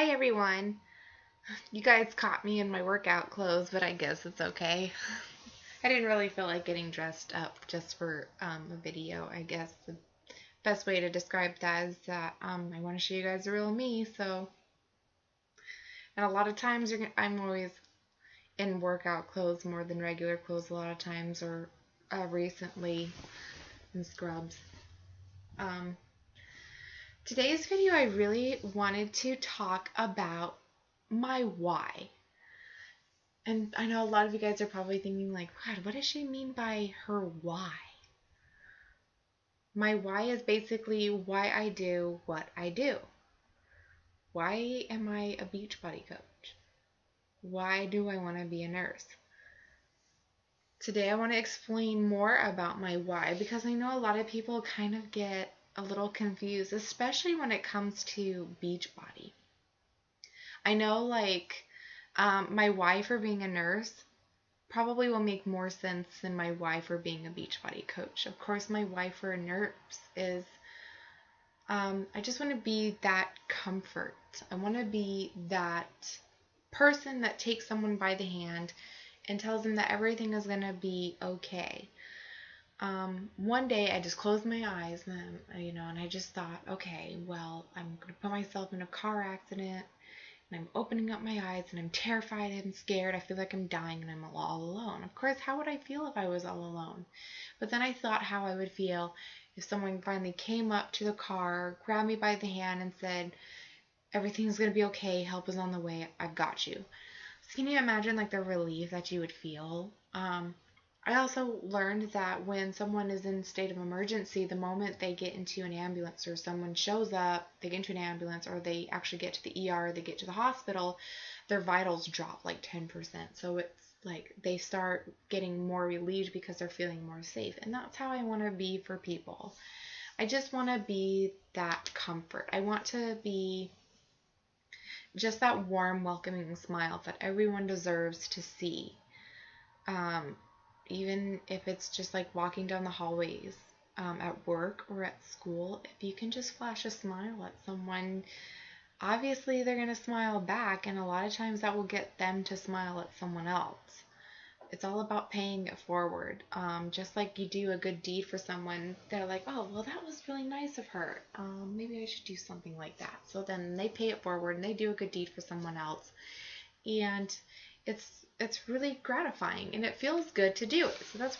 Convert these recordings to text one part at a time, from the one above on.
Hi everyone. You guys caught me in my workout clothes, but I guess it's okay. I didn't really feel like getting dressed up just for a video. I guess the best way to describe that is that I want to show you guys the real me. And a lot of times I'm always in workout clothes more than regular clothes a lot of times, or recently in scrubs. Um, Today's video, I really wanted to talk about my why. And I know a lot of you guys are probably thinking like, God, what does she mean by her why? My why is basically why I do what I do. Why am I a Beachbody coach? Why do I want to be a nurse? Today I want to explain more about my why because I know a lot of people kind of get a little confused, especially when it comes to Beachbody. I know my why for being a nurse probably will make more sense than my why for being a Beachbody coach. Of course, my why for a nurse is I just want to be that comfort. I want to be that person that takes someone by the hand and tells them that everything is going to be okay. One day I just closed my eyes and I just thought, okay, well, I'm going to put myself in a car accident and I'm opening up my eyes and I'm terrified and scared. I feel like I'm dying and I'm all alone. Of course, how would I feel if I was all alone? But then I thought how I would feel if someone finally came up to the car, grabbed me by the hand and said, everything's going to be okay. Help is on the way. I've got you. So can you imagine like the relief that you would feel? I also learned that when someone is in a state of emergency, the moment they get into an ambulance or someone shows up, they get into an ambulance or they actually get to the ER, they get to the hospital, their vitals drop like 10%. So it's like they start getting more relieved because they're feeling more safe. And that's how I want to be for people. I just want to be that comfort. I want to be just that warm, welcoming smile that everyone deserves to see. Um, Even if it's just like walking down the hallways at work or at school, if you can just flash a smile at someone, obviously they're going to smile back, and a lot of times that will get them to smile at someone else. It's all about paying it forward. Just like you do a good deed for someone, they're like, oh, well, that was really nice of her. Maybe I should do something like that. So then they pay it forward and they do a good deed for someone else. And it's really gratifying and it feels good to do it. That's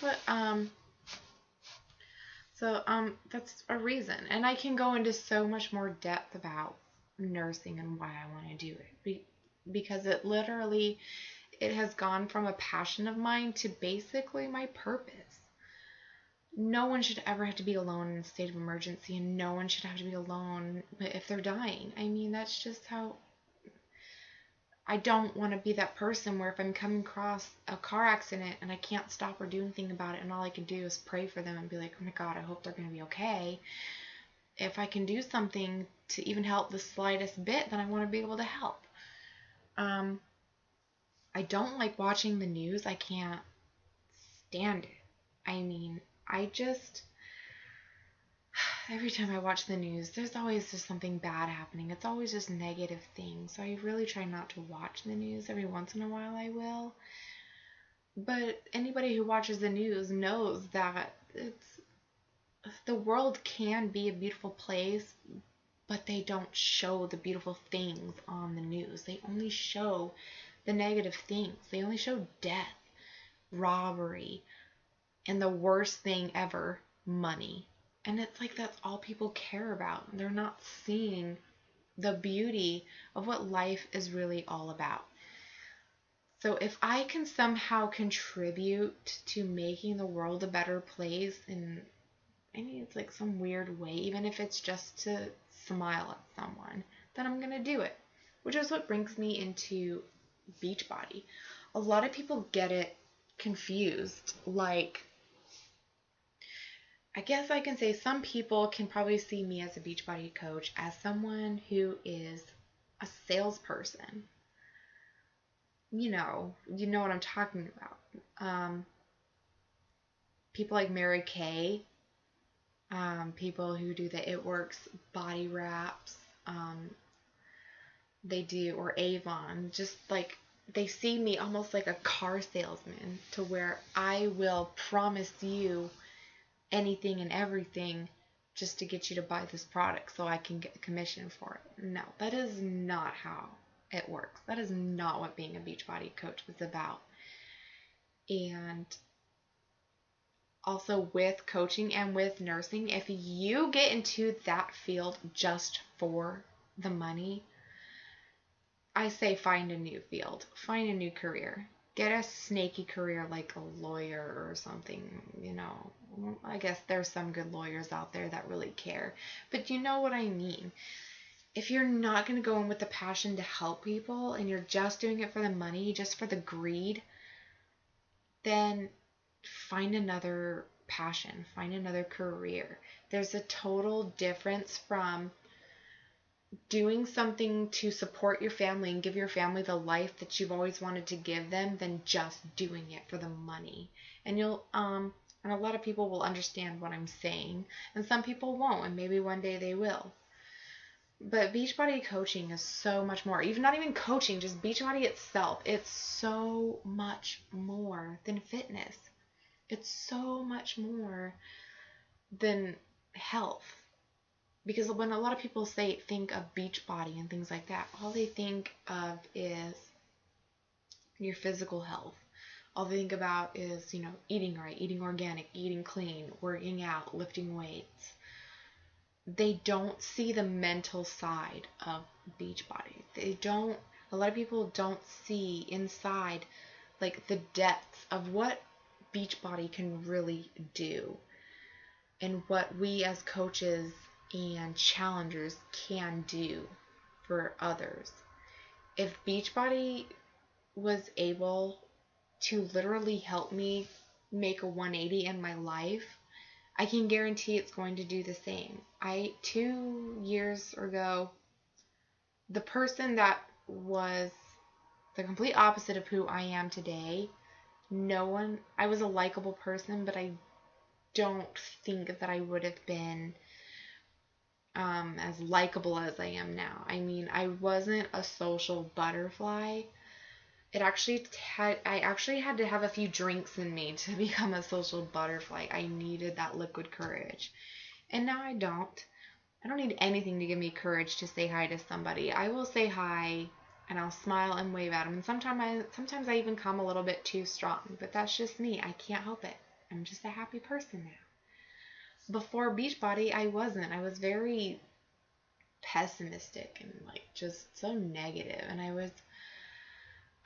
a reason. And I can go into so much more depth about nursing and why I want to do it. Because it has gone from a passion of mine to basically my purpose. No one should ever have to be alone in a state of emergency, and no one should have to be alone if they're dying. I mean, that's just how I don't want to be that person where if I'm coming across a car accident and I can't stop or do anything about it and all I can do is pray for them and be like, oh my God, I hope they're going to be okay. If I can do something to even help the slightest bit, then I want to be able to help. Um, I don't like watching the news. I can't stand it. I mean, every time I watch the news, there's always just something bad happening. It's always just negative things. So I really try not to watch the news. Every once in a while I will. But anybody who watches the news knows that the world can be a beautiful place, but they don't show the beautiful things on the news. They only show the negative things. They only show death, robbery, and the worst thing ever, money. And it's like that's all people care about. They're not seeing the beauty of what life is really all about. So if I can somehow contribute to making the world a better place, and I mean it's like some weird way, even if it's just to smile at someone, then I'm gonna do it. Which is what brings me into Beachbody. A lot of people get it confused. Like, I guess I can say some people can probably see me as a Beachbody coach as someone who is a salesperson. You know what I'm talking about. People like Mary Kay, people who do the It Works body wraps, they do, or Avon, just like they see me almost like a car salesman, to where I will promise you anything and everything just to get you to buy this product so I can get commission for it. No, that is not how it works. That is not what being a Beachbody coach is about. And also with coaching and with nursing, if you get into that field just for the money, I say find a new field, find a new career. Get a snaky career like a lawyer or something. I guess there's some good lawyers out there that really care. But you know what I mean. If you're not going to go in with the passion to help people and you're just doing it for the money, just for the greed, then find another passion, find another career. There's a total difference from doing something to support your family and give your family the life that you've always wanted to give them than just doing it for the money. And and a lot of people will understand what I'm saying, and some people won't, and maybe one day they will. But Beachbody coaching is so much more. Even not even coaching, just Beachbody itself. It's so much more than fitness. It's so much more than health. Because when a lot of people think of Beachbody and things like that, all they think of is your physical health. All they think about is, eating right, eating organic, eating clean, working out, lifting weights. They don't see the mental side of Beachbody. A lot of people don't see inside, like, the depths of what Beachbody can really do and what we as coaches and challengers can do for others. If Beachbody was able to literally help me make a 180 in my life, I can guarantee it's going to do the same. 2 years ago, the person that was the complete opposite of who I am today, I was a likable person, but I don't think that I would have been as likable as I am now. I mean, I wasn't a social butterfly. I actually had to have a few drinks in me to become a social butterfly. I needed that liquid courage. And now I don't. I don't need anything to give me courage to say hi to somebody. I will say hi and I'll smile and wave at them. And sometimes I even come a little bit too strong, but that's just me. I can't help it. I'm just a happy person now. Before Beachbody, I wasn't. I was very pessimistic and like just so negative, and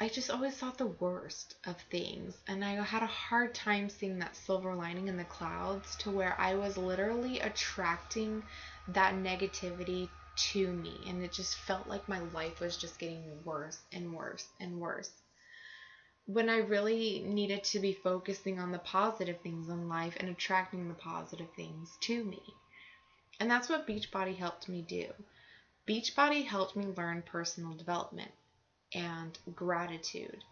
I just always thought the worst of things, and I had a hard time seeing that silver lining in the clouds, to where I was literally attracting that negativity to me, and it just felt like my life was just getting worse and worse and worse, when I really needed to be focusing on the positive things in life and attracting the positive things to me. And that's what Beachbody helped me do. Beachbody helped me learn personal development and gratitude.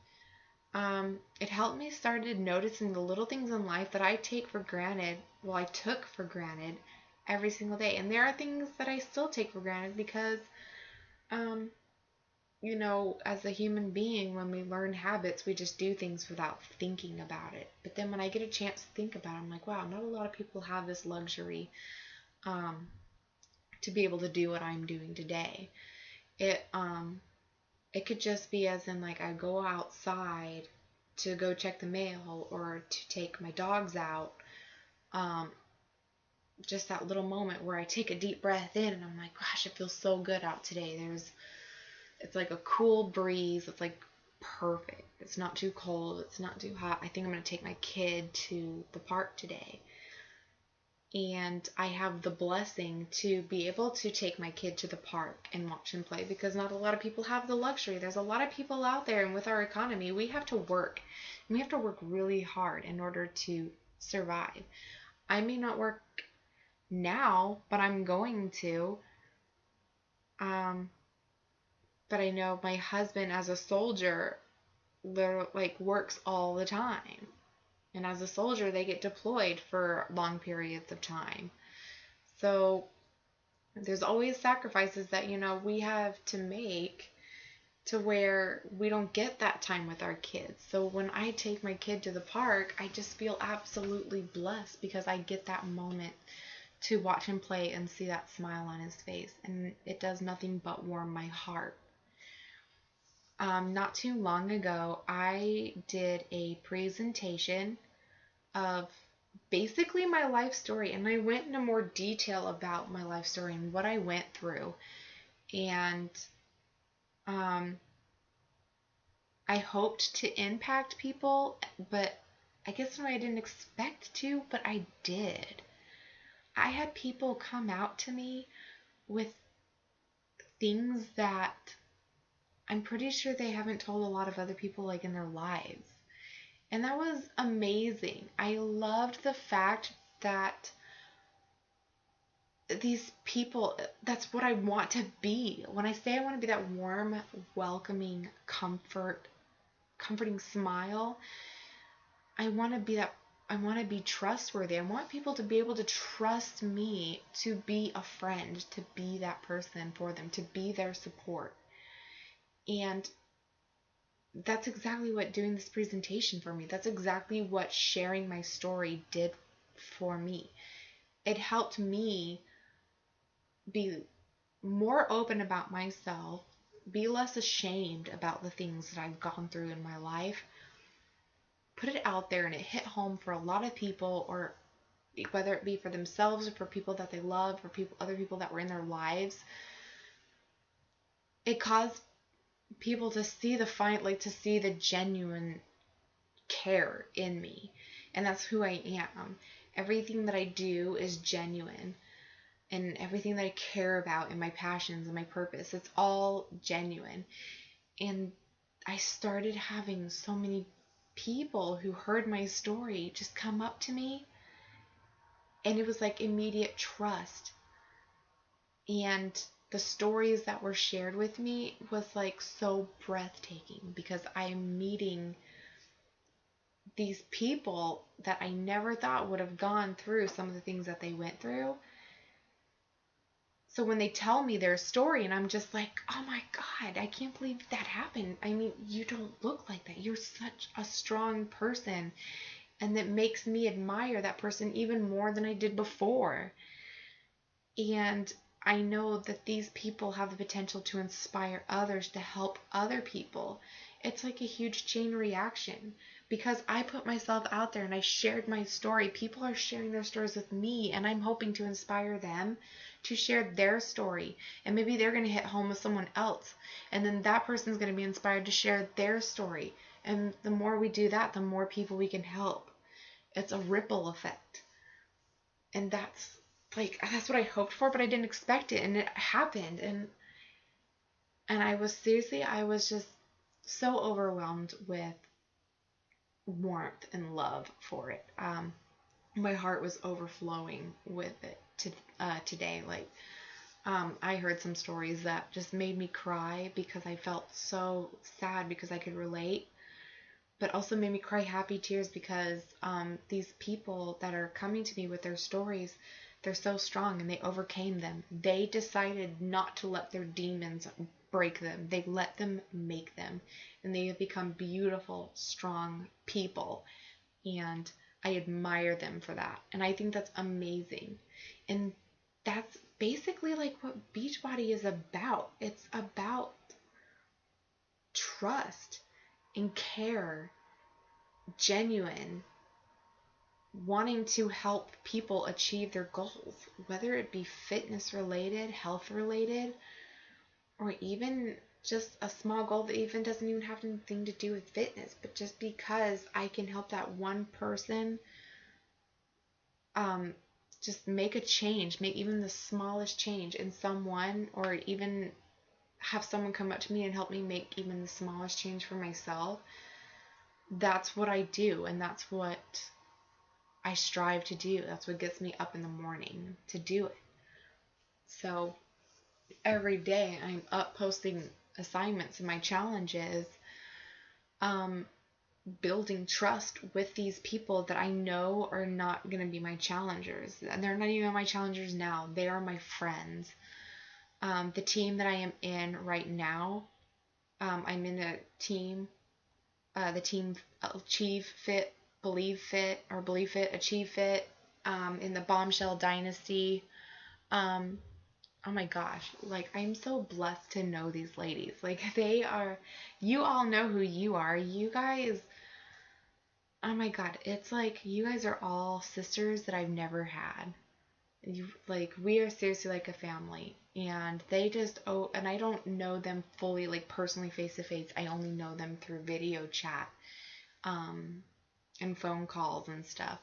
It helped me started noticing the little things in life that I took for granted every single day. And there are things that I still take for granted because, as a human being, when we learn habits, we just do things without thinking about it. But then when I get a chance to think about it, I'm like, wow, not a lot of people have this luxury to be able to do what I'm doing today. It could just be as in, like, I go outside to go check the mail or to take my dogs out. Just that little moment where I take a deep breath in and I'm like, gosh, it feels so good out today. It's like a cool breeze. It's like perfect. It's not too cold. It's not too hot. I think I'm going to take my kid to the park today. And I have the blessing to be able to take my kid to the park and watch him play, because not a lot of people have the luxury. There's a lot of people out there, and with our economy, we have to work. And we have to work really hard in order to survive. I may not work now, but I'm going to. But I know my husband, as a soldier, works all the time. And as a soldier, they get deployed for long periods of time. So there's always sacrifices that, we have to make to where we don't get that time with our kids. So when I take my kid to the park, I just feel absolutely blessed because I get that moment to watch him play and see that smile on his face. And it does nothing but warm my heart. Not too long ago, I did a presentation of basically my life story, and I went into more detail about my life story and what I went through. And um, I hoped to impact people, but I guess I didn't expect to, but I did. I had people come out to me with things that I'm pretty sure they haven't told a lot of other people like in their lives. And that was amazing. I loved the fact that these people, that's what I want to be. When I say I want to be that warm, welcoming, comforting smile, I want to be that. I want to be trustworthy. I want people to be able to trust me to be a friend, to be that person for them, to be their support. And that's exactly what doing this presentation for me. That's exactly what sharing my story did for me. It helped me be more open about myself, be less ashamed about the things that I've gone through in my life, put it out there, and it hit home for a lot of people, or whether it be for themselves or for people that they love, or other people that were in their lives. It caused people to see to see the genuine care in me. And that's who I am. Everything that I do is genuine. And everything that I care about and my passions and my purpose, it's all genuine. And I started having so many people who heard my story just come up to me, and it was like immediate trust. And the stories that were shared with me was like so breathtaking because I'm meeting these people that I never thought would have gone through some of the things that they went through. So when they tell me their story, and I'm just like, oh my God, I can't believe that happened. I mean, you don't look like that. You're such a strong person. And that makes me admire that person even more than I did before. And I know that these people have the potential to inspire others, to help other people. It's like a huge chain reaction. Because I put myself out there and I shared my story, people are sharing their stories with me, and I'm hoping to inspire them to share their story. And maybe they're going to hit home with someone else. And then that person's going to be inspired to share their story. And the more we do that, the more people we can help. It's a ripple effect. And that's what I hoped for, but I didn't expect it, and it happened. And I was just so overwhelmed with warmth and love for it. My heart was overflowing with it today. I heard some stories that just made me cry because I felt so sad because I could relate, but also made me cry happy tears because these people that are coming to me with their stories, they're so strong and they overcame them. They decided not to let their demons break them. They let them make them. And they have become beautiful, strong people. And I admire them for that. And I think that's amazing. And that's basically like what Beachbody is about. It's about trust and care, genuine, wanting to help people achieve their goals, whether it be fitness related, health related, or even just a small goal that even doesn't even have anything to do with fitness, but just because I can help that one person um, just make a change, make even the smallest change in someone, or even have someone come up to me and help me make even the smallest change for myself. That's what I do, and that's what I strive to do. That's what gets me up in the morning to do it. So every day I'm up posting assignments and my challenges, building trust with these people that I know are not going to be my challengers. And they're not even my challengers now. They are my friends. The team that I am in right now, I'm in a team, the team Achieve Fit, Believe Fit, or Believe Fit, Achieve Fit, in the Bombshell Dynasty. Um, oh my gosh, like I'm so blessed to know these ladies. Like they are, you all know who you are. You guys, oh my God, it's like you guys are all sisters that I've never had. You like we are seriously like a family, and they just and I don't know them fully like personally face to face. I only know them through video chat, um, and phone calls and stuff.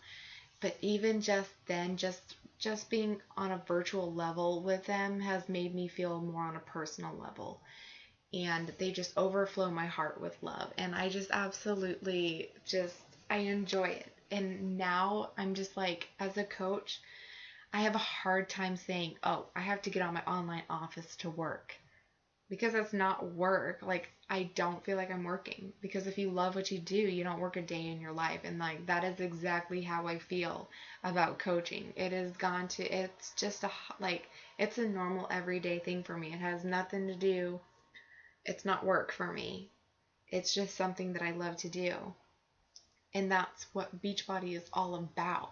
But even just then, just being on a virtual level with them has made me feel more on a personal level, and they just overflow my heart with love, and I just absolutely just I enjoy it. And now I'm just like, as a coach, I have a hard time saying, oh, I have to get on my online office to work, because that's not work. Like, I don't feel like I'm working, because if you love what you do, you don't work a day in your life. And like that is exactly how I feel about coaching. It has gone to, it's just like it's a normal everyday thing for me. It has nothing to do, it's not work for me. It's just something that I love to do. And that's what Beachbody is all about.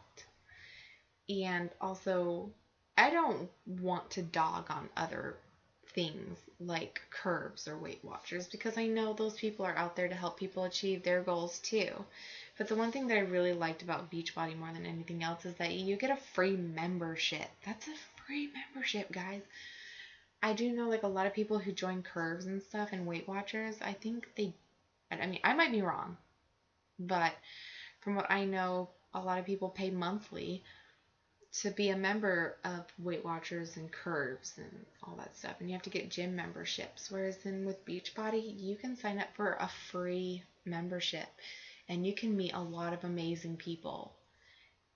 And also, I don't want to dog on other things like curves or Weight Watchers, because I know those people are out there to help people achieve their goals too. But the one thing that I really liked about Beachbody more than anything else is that you get a free membership. That's a free membership, guys. I do know like a lot of people who join curves and stuff and Weight Watchers, I think they, I mean, I might be wrong, but from what I know, a lot of people pay monthly to be a member of Weight Watchers and Curves and all that stuff. And you have to get gym memberships. Whereas in with Beachbody, you can sign up for a free membership and you can meet a lot of amazing people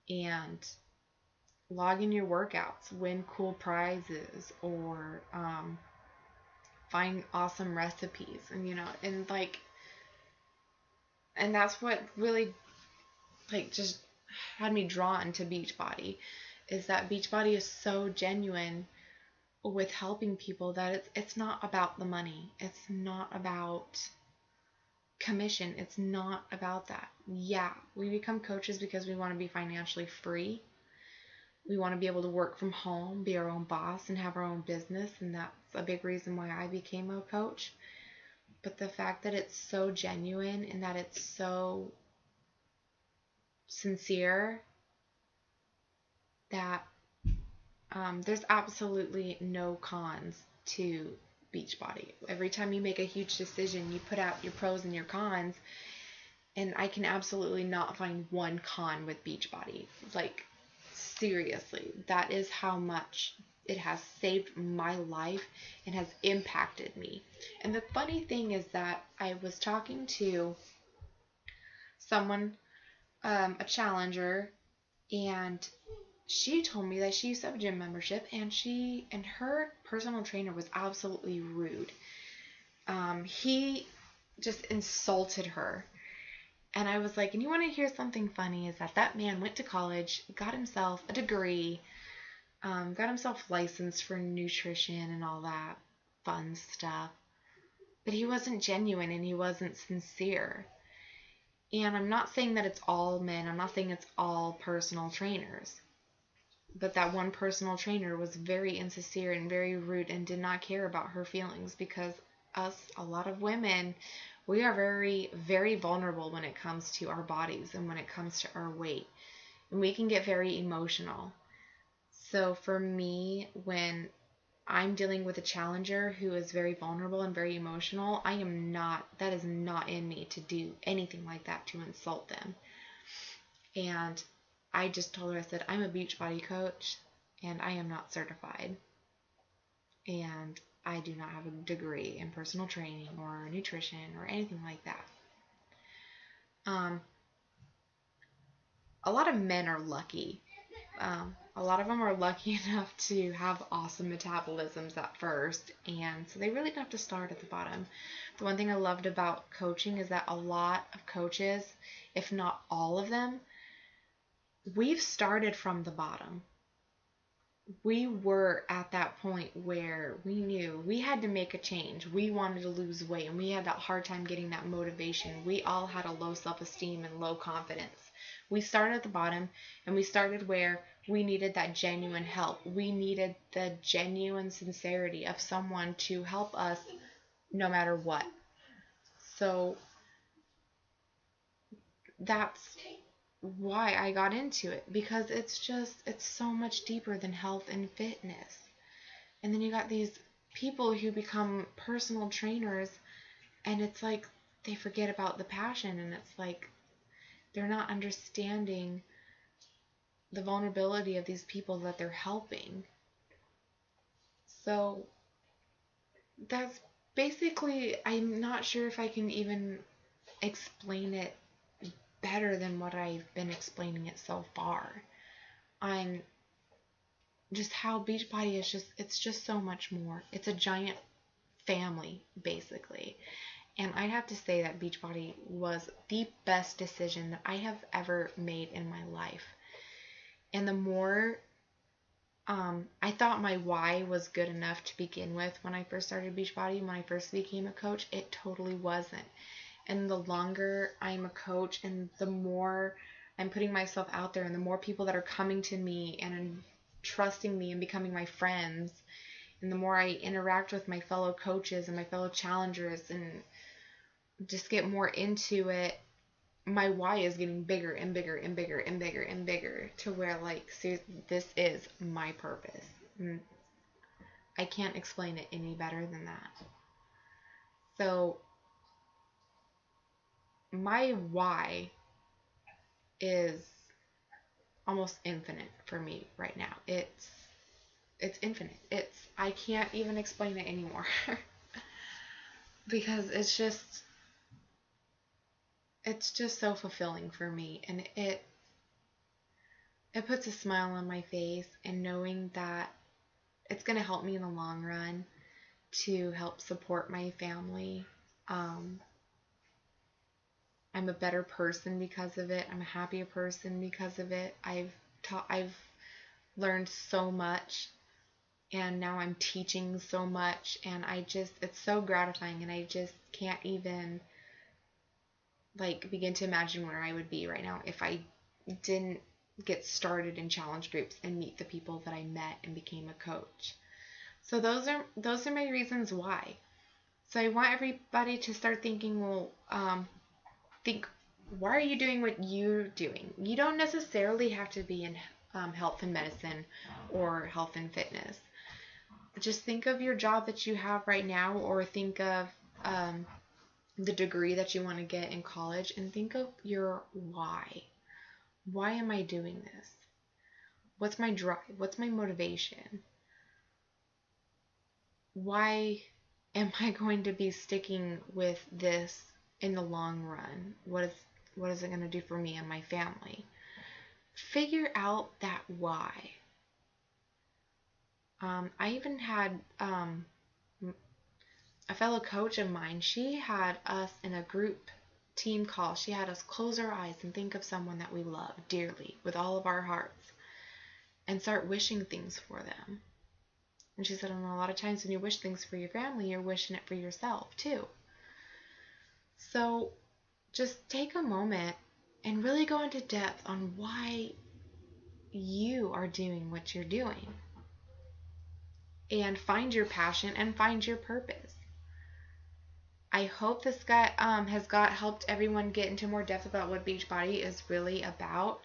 and log in your workouts, win cool prizes, or find awesome recipes. And and like, and that's what really like just had me drawn to Beachbody, is that Beachbody is so genuine with helping people that it's not about the money. It's not about commission. It's not about that. Yeah, we become coaches because we want to be financially free. We want to be able to work from home, be our own boss, and have our own business, and that's a big reason why I became a coach. But the fact that it's so genuine and that it's so sincere, that there's absolutely no cons to Beachbody. Every time you make a huge decision, you put out your pros and your cons, and I can absolutely not find one con with Beachbody. Like, seriously, that is how much it has saved my life and has impacted me. And the funny thing is that I was talking to someone, a challenger, and she told me that she used to have a gym membership, and her personal trainer was absolutely rude. He just insulted her. And I was like, and you want to hear something funny, is that man went to college, got himself a degree, got himself licensed for nutrition and all that fun stuff. But he wasn't genuine and he wasn't sincere. And I'm not saying that it's all men. I'm not saying it's all personal trainers. But that one personal trainer was very insincere and very rude and did not care about her feelings, because us, a lot of women, we are very, very vulnerable when it comes to our bodies and when it comes to our weight. And we can get very emotional. So for me, when I'm dealing with a challenger who is very vulnerable and very emotional, that is not in me to do anything like that, to insult them. And I just told her, I said, I'm a Beachbody coach and I am not certified. And I do not have a degree in personal training or nutrition or anything like that. A lot of men are lucky. A lot of them are lucky enough to have awesome metabolisms at first, and so they really don't have to start at the bottom. The one thing I loved about coaching is that a lot of coaches, if not all of them, we've started from the bottom. we were at that point where we knew we had to make a change. We wanted to lose weight and we had that hard time getting that motivation. We all had a low self-esteem and low confidence. We started at the bottom and we started where we needed that genuine help. We needed the genuine sincerity of someone to help us no matter what. So that's why I got into it, because it's so much deeper than health and fitness. And then you got these people who become personal trainers, and it's like they forget about the passion, and it's like they're not understanding the vulnerability of these people that they're helping. So that's basically, I'm not sure if I can even explain it better than what I've been explaining it so far. I'm just how Beachbody is it's just so much more. It's a giant family, basically. And I'd have to say that Beachbody was the best decision that I have ever made in my life. And the more I thought my why was good enough to begin with when I first started Beachbody, when I first became a coach, it totally wasn't. And the longer I'm a coach and the more I'm putting myself out there and the more people that are coming to me and trusting me and becoming my friends, and the more I interact with my fellow coaches and my fellow challengers and just get more into it, my why is getting bigger and bigger and bigger and bigger and bigger to where, like, seriously, this is my purpose. And I can't explain it any better than that. So my why is almost infinite for me right now. It's infinite. I can't even explain it anymore. Because it's just so fulfilling for me, and it puts a smile on my face, and knowing that it's going to help me in the long run to help support my family. I'm a better person because of it. I'm a happier person because of it. I've learned so much, and now I'm teaching so much, and it's so gratifying, and I just can't even like begin to imagine where I would be right now if I didn't get started in challenge groups and meet the people that I met and became a coach. So those are my reasons why. So I want everybody to start thinking, well, think, why are you doing what you're doing? You don't necessarily have to be in health and medicine or health and fitness. Just think of your job that you have right now, or think of the degree that you want to get in college, and think of your why. Why am I doing this? What's my drive? What's my motivation? Why am I going to be sticking with this in the long run? What is it going to do for me and my family? Figure out that why. I even had a fellow coach of mine. She had us in a group team call. She had us close our eyes and think of someone that we love dearly with all of our hearts and start wishing things for them. And she said, and a lot of times when you wish things for your family, you're wishing it for yourself too. So just take a moment and really go into depth on why you are doing what you're doing. And find your passion and find your purpose. I hope this has helped everyone get into more depth about what Beachbody is really about.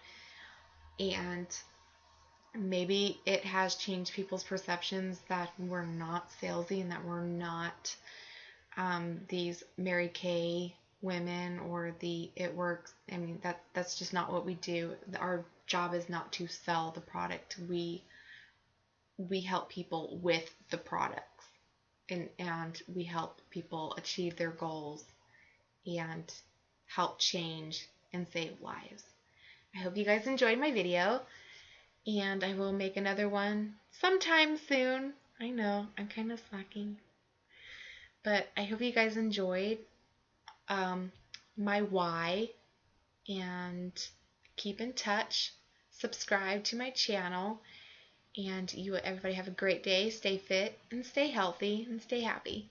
And maybe it has changed people's perceptions that we're not salesy and that we're not these Mary Kay women or the it works. I mean, that's just not what we do. Our job is not to sell the product. We help people with the products, and we help people achieve their goals and help change and save lives. I hope you guys enjoyed my video, and I will make another one sometime soon. I know, I'm kind of slacking. But I hope you guys enjoyed my why, and keep in touch. Subscribe to my channel, And you everybody have a great day. Stay fit and stay healthy and stay happy.